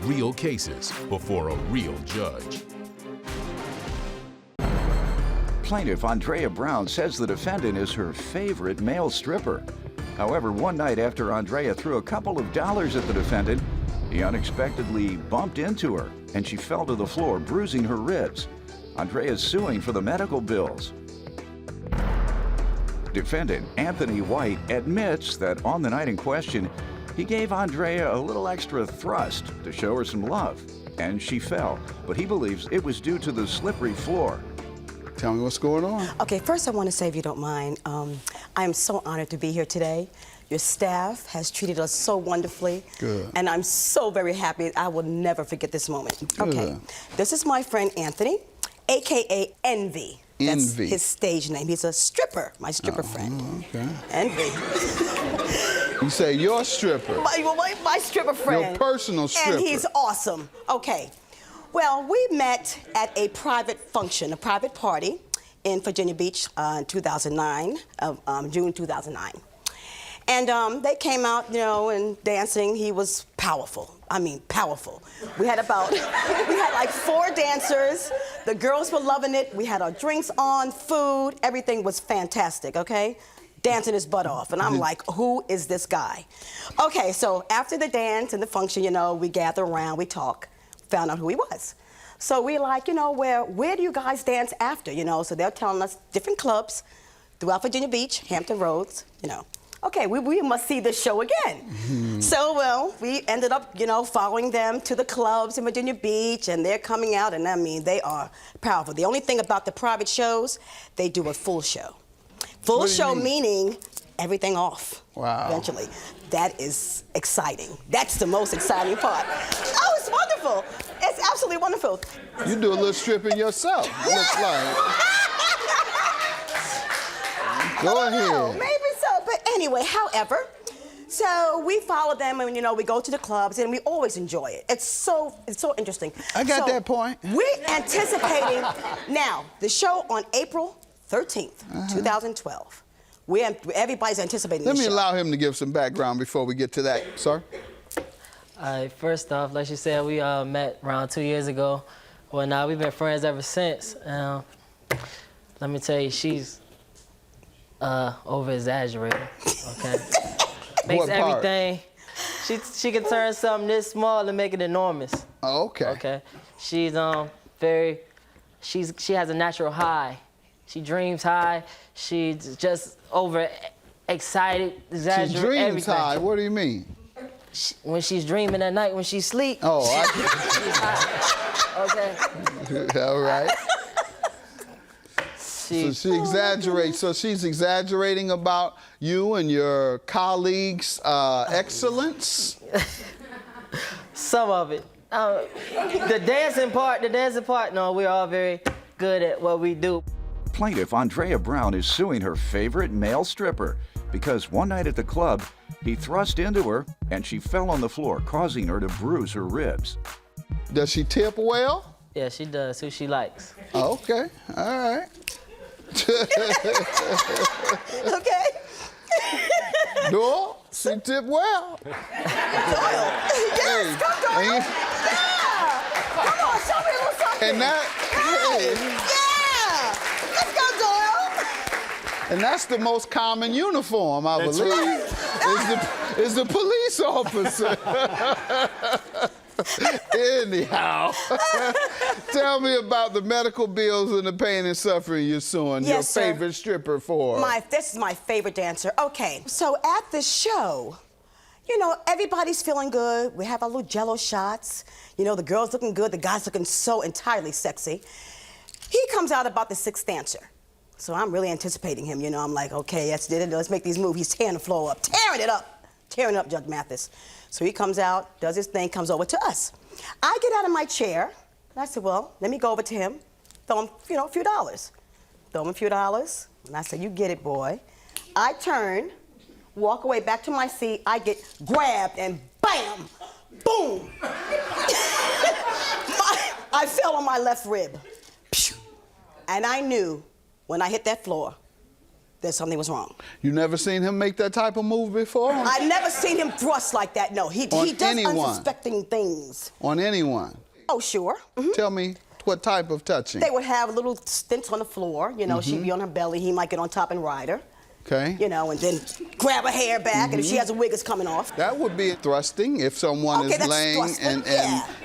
real cases before a real judge. Plaintiff Andrea Brown says the defendant is her favorite male stripper. However, one night after Andrea threw a couple of dollars at the defendant, he unexpectedly bumped into her and she fell to the floor, bruising her ribs. Andrea is suing for the medical bills. Defendant Anthony White admits that on the night in question, he gave Andrea a little extra thrust to show her some love, and she fell, but he believes it was due to the slippery floor. Tell me what's going on. Okay, first I want to say, if you don't mind, I am so honored to be here today. Your staff has treated us so wonderfully. Good. And I'm so very happy. I will never forget this moment. Good. Okay, this is my friend Anthony, AKA Envy. That's Envy. his stage name. He's a stripper, my stripper friend. Okay. Envy. You say your stripper. My stripper friend. Your personal stripper. And he's awesome. Okay. Well, we met at a private function, a private party in Virginia Beach in 2009, June 2009. And they came out, you know, and dancing. He was powerful. I mean, powerful. We had like 4 dancers. The girls were loving it. We had our drinks on, food. Everything was fantastic, okay? Dancing his butt off. And I'm like, who is this guy? Okay, so after the dance and the function, you know, we gather around, we talk, found out who he was. So we like, you know, where do you guys dance after, you know? So they're telling us different clubs throughout Virginia Beach, Hampton Roads, you know. Okay, we must see this show again. Mm-hmm. So, well, we ended up, you know, following them to the clubs in Virginia Beach, and they're coming out, and I mean, they are powerful. The only thing about the private shows, they do a full show. Full show meaning everything off. Wow. Eventually. That is exciting. That's the most exciting part. Oh, it's wonderful. It's absolutely wonderful. You do a little stripping yourself, looks like. Go ahead. Maybe so, but anyway, however, so we follow them and, you know, we go to the clubs and we always enjoy it. It's so interesting. I got that point. We're anticipating now the show on April 13th, 2012. Everybody's anticipating Let the me show. allow him to give some background before we get to that, sir. First off, like you said, we met around 2 years ago. Well, now we've been friends ever since. Let me tell you, she's over-exaggerated, okay? Makes What part? everything. She can turn something this small and make it enormous. Oh, okay. Okay. She's she has a natural high. She dreams high. She's just over-excited, exaggerated. She dreams everything. high. What do you mean? When she's dreaming at night, when she's asleep. Oh, she's high. Okay. All right. So she exaggerates. So she's exaggerating about you and your colleagues' excellence? Some of it. The dancing part, no, we're all very good at what we do. Plaintiff Andrea Brown is suing her favorite male stripper because one night at the club, he thrust into her and she fell on the floor, causing her to bruise her ribs. Does she tip well? Yeah, she does. Who she likes. Oh, okay. All right. Okay. No, she tip well. Doyle. Yes, come Doyle. And, Yeah. Come on, show me a little something. and that, hey, Yeah. Let's go, Doyle. and that's the most common uniform, I That's believe, right. is the police officer. Anyhow, tell me about the medical bills and the pain and suffering you're suing your Yes, sir. favorite stripper for. This is my favorite dancer. Okay, so at the show, you know, everybody's feeling good. We have our little Jell-O shots. You know, the girl's looking good, the guy's looking so entirely sexy. He comes out about the 6th dancer. So I'm really anticipating him, you know. I'm like, okay, let's make these moves. He's tearing the floor up, tearing it up, Judge Mathis. So he comes out, does his thing, comes over to us. I get out of my chair, and I said, well, let me go over to him, throw him, you know, a few dollars. Throw him a few dollars, and I said, you get it, boy. I turn, walk away back to my seat, I get grabbed, and bam, boom. I fell on my left rib. And I knew when I hit that floor that something was wrong. You never seen him make that type of move before? I never seen him thrust like that. No, he does anyone? unsuspecting things. On anyone? Oh, sure. Tell me what type of touching? They would have little stints on the floor. You know, she'd be on her belly. He might get on top and ride her. Okay. You know, and then grab her hair back, and if she has a wig, it's coming off. That would be thrusting if someone is that's laying thrusting,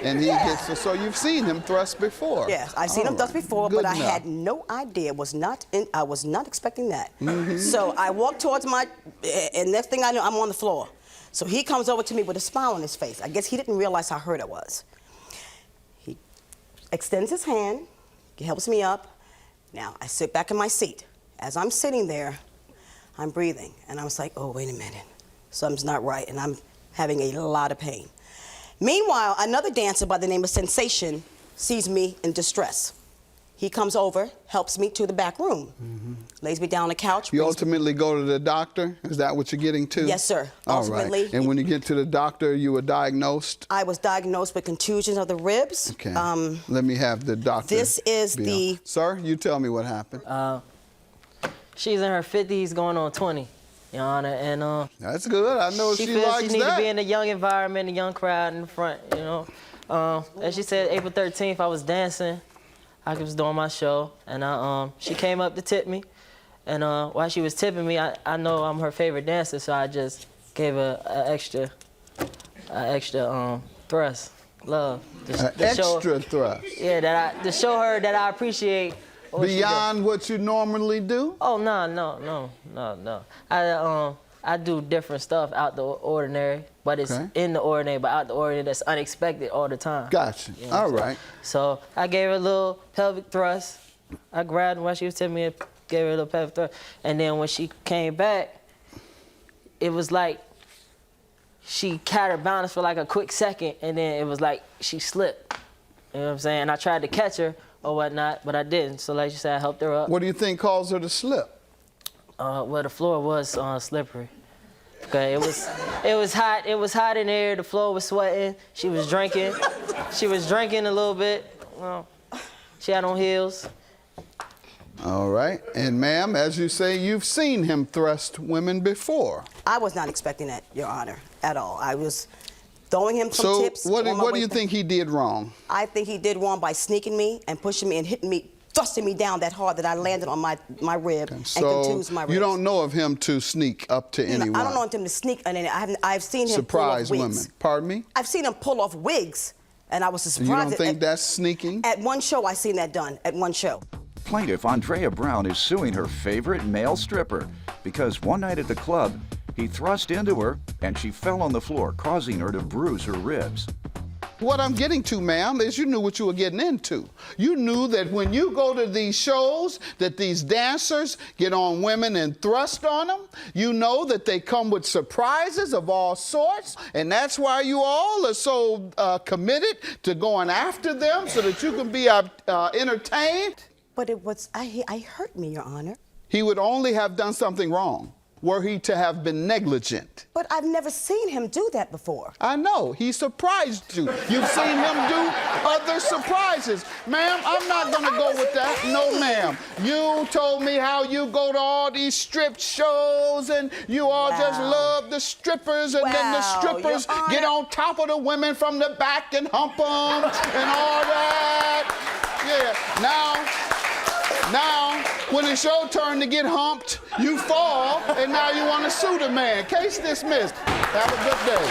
and he hits her. So you've seen him thrust before? Yes, I've seen him thrust before, Good but I enough. had no idea. I was not expecting that. So I walked towards and next thing I know, I'm on the floor. So he comes over to me with a smile on his face. I guess he didn't realize how hurt I was. He extends his hand, he helps me up. Now I sit back in my seat. As I'm sitting there, I'm breathing, and I was like, oh, wait a minute. Something's not right, and I'm having a lot of pain. Meanwhile, another dancer by the name of Sensation sees me in distress. He comes over, helps me to the back room, lays me down on the couch. You ultimately go to the doctor? Is that what you're getting to? Yes, sir. All Ultimately, right. And when you get to the doctor, you were diagnosed? I was diagnosed with contusions of the ribs. Okay. Let me have the doctor. This is be on. Sir, you tell me what happened. She's in her 50s, going on 20, Your Honor, and That's good. I know she feels likes she needs that. to be in a young environment, a young crowd in the front, you know. As she said, April 13th, I was dancing. I was doing my show, and she came up to tip me, and while she was tipping me, I know I'm her favorite dancer, so I just gave her an extra thrust, love. Extra thrust. Yeah, to show her that I appreciate. Beyond what you normally do? Oh, no. I do different stuff out the ordinary, but it's in the ordinary, but out the ordinary that's unexpected all the time. Gotcha. You know All what I'm saying? right. So I gave her a little pelvic thrust. I grabbed her while she was telling me, gave her a little pelvic thrust. And then when she came back, it was like she counterbalanced for like a quick second, and then it was like she slipped. You know what I'm saying? And I tried to catch her or whatnot, but I didn't. So like you said, I helped her up. What do you think caused her to slip? Well, the floor was slippery. Okay, it was hot. It was hot in there. The floor was sweating. She was drinking. She was drinking a little bit. Well, she had on heels. All right. And ma'am, as you say, you've seen him thrust women before. I was not expecting that, Your Honor, at all. I was throwing him some tips. So what do you think he did wrong? I think he did wrong by sneaking me and pushing me and hitting me, thrusting me down that hard that I landed on my rib and contused my ribs. You don't know of him to sneak up to anyone? I don't know him to sneak. I've seen him surprise pull off women. wigs. Pardon me? I've seen him pull off wigs, and I was surprised. You don't think that's sneaking? At one show, I seen that done. At one show. Plaintiff Andrea Brown is suing her favorite male stripper because one night at the club, he thrust into her and she fell on the floor, causing her to bruise her ribs. What I'm getting to, ma'am, is you knew what you were getting into. You knew that when you go to these shows, that these dancers get on women and thrust on them. You know that they come with surprises of all sorts, and that's why you all are so committed to going after them so that you can be entertained. But I hurt me, Your Honor. He would only have done something wrong were he to have been negligent. But I've never seen him do that before. I know. He surprised you. You've seen him do other surprises. Ma'am, I'm not going to go with that. No, ma'am. You told me how you go to all these strip shows and you all just love the strippers, and then the strippers get on top of the women from the back and hump them and all that. Yeah. Now, when it's your turn to get humped, you fall, and now you want to sue the man. Case dismissed. Have a good day.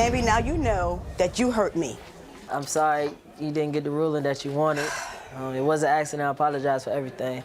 Amby, now you know that you hurt me. I'm sorry you didn't get the ruling that you wanted. It was an accident. I apologize for everything.